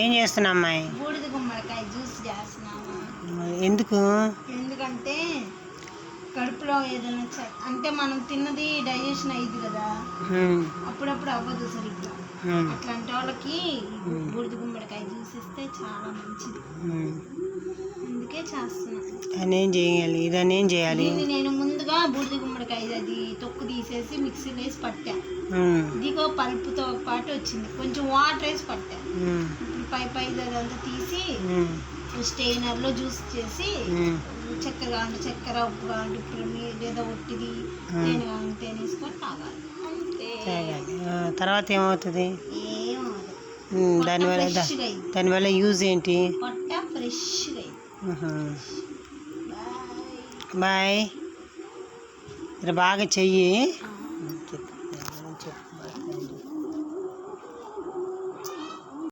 ఏం చేస్తున్నా అమ్మాయి? బూడిద గుమ్మడికాయ జ్యూస్ చేస్తున్నావా? ఎందుకంటే కడుపులో ఏదైనా అంటే మనం తిన్నది డైజెషన్ అయ్యింది కదా, అప్పుడప్పుడు అవ్వదు సరిగ్గా. అట్లాంటి వాళ్ళకి బూడిద గుమ్మడికాయ జ్యూస్ ఇస్తే చాలా మంచిది. అందుకే చేస్తున్నా. ఇదనేం చేయాలి? నేను ముందుగా బూడిద గుమ్మడికాయ అది తొక్కు తీసేసి మిక్సీలో వేసి పట్టా. ఇదిగో పల్పుతో పాటు వచ్చింది, కొంచెం వాటర్ వేసి పట్టా. ఇప్పుడు పై అదంతా తీసి స్టెయినర్లో జ్యూస్ చేసి చక్కెర కావాలంటే చక్కెర, ఉప్పు కావాలంటే ఇప్పుడు లేదా ఒట్టిది తేనె కావాలంటే తేనె వేసుకొని తాగాలి అంతే. తర్వాత ఏమవుతుంది? ఏమవుతుంది, దానివల్ల యూజ్ ఏంటి? పొట్ట ఫ్రెష్గా అయింది. బాయ్. బాగా చెయ్యి.